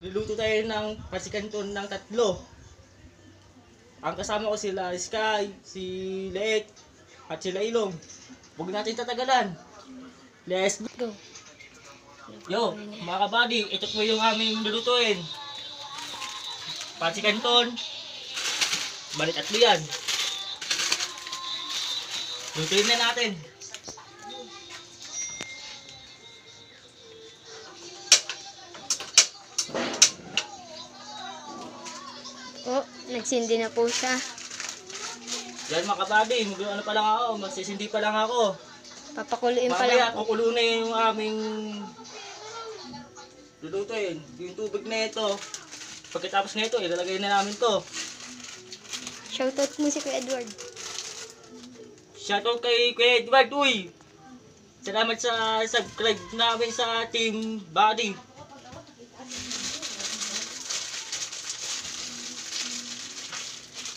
Luluto tayo ng pasikanton ng tatlo. Ang kasama ko sila Sky, si Leek, at sila Ilong. Huwag natin tatagalan. Let's go! Yo, mga kabady, ito po yung aming lulutuin. Pasikanton. Balik tatlo yan. Lutuin na natin. Oh, nagsindi na po siya. Yan mga kabady, ano pa lang ako, magsisindi pa lang ako. Papakuluin pa Mamaya, lang. kukulo na yung aming lulutuin. Yung tubig na ito. Pagkatapos na ito, ilalagay na namin to. Shoutout mo si Kuya Edward. Shoutout kay Kuya Edward, uy! Salamat sa subscribe namin sa Team Buddy.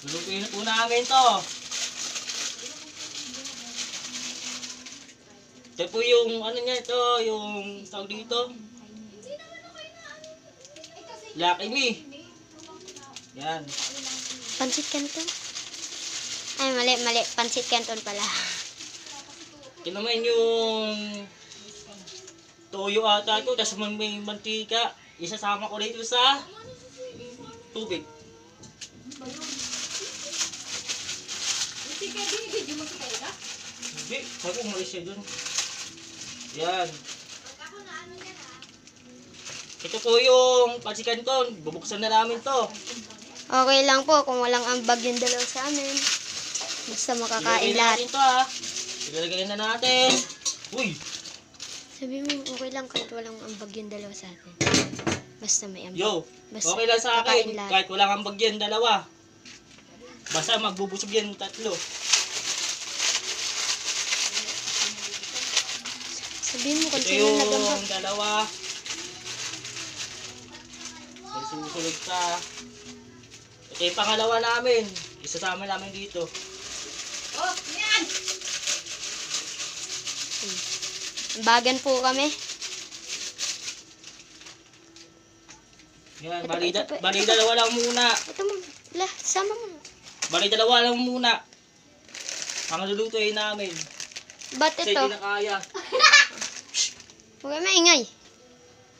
Lulutuin na po namin to. Ito po yung ano niya ito, yung tawag dito. Lucky Me. Yan. Pansit Canton? Ay, mali. Pansit Canton pala. Ito naman yung toyo ata ito, tapos may mantika. Isasama ko dito sa tubig. Hindi, sabi ko umalis siya dun. Yan. Ito po yung pasikanton. Bubuksan na namin to. Okay lang po kung walang ambag yung dalaw sa amin. Basta makakain lahat. Natin to, ha. Ilalagay na natin. Uy! Sabi mo, okay lang kahit walang ambag yung dalaw sa atin. Basta may ambag. Yo, Basta okay lang sa kakain akin. lahat. Kahit walang ambag yan, dalawa. Basta magbubusog yan tatlo. Sabihin mo kung Ito sino nagambag. yung dalawa. May susunod ka. Ito yung pangalawa namin. Isasama namin dito. Oh, yan! Ambagan po kami. Yan, Ito bali dalawa lang muna. Ito mo. Sama mo. Bali dalawa lang muna. Ang lulutuin namin. Ba't Kasi ito? hindi na kaya. Huwag kayo maingay.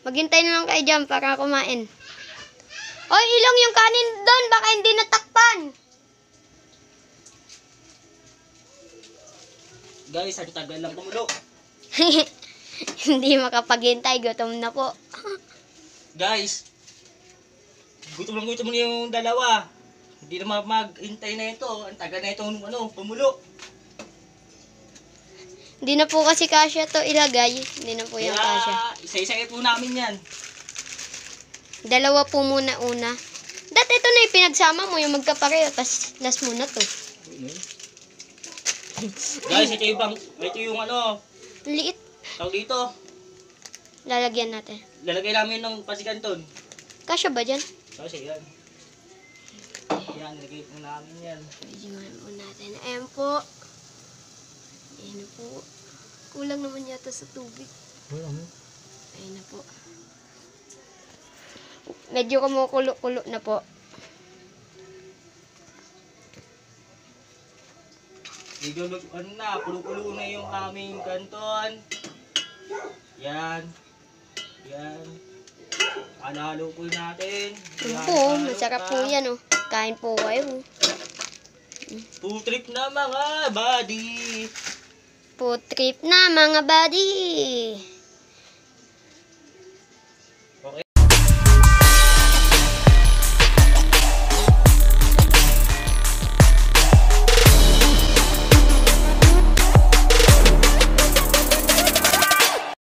Maghintay na lang kayo dyan para kumain. Oy, Ilong yung kanin doon. Baka hindi natakpan. Guys, ang tagal lang kumulo. Hindi makapaghintay. Gutom na po. Guys, gutom na yung dalawa. Hindi na maghintay na ito. Ang tagal na itong pumulo. Hindi na po kasi kasya to ilagay. Hindi na po yung kasya. Kaya, isa-isa po namin yan. Dalawa po muna una. Dati ito na yung pinagsama mo yung magkapareho. Tapos last muna to. Guys, ito yung Liit. tawag dito. Lalagyan natin. Lalagay namin ng pasikanton. Kasya ba dyan? Kasi yan. Yan, nilagay po namin yan. Videoan po natin. Ayan po. Ayan na po. Kulang naman yata sa tubig. Ayan na po. Medyo kumukulo-kulo na po. Pulo-pulo na yung aming kanton. Yan. Yan. Alalo po natin. Ayan po. Masarap po yan oh. Kain po kayo. Food trip na mga buddy. Food trip na mga buddy.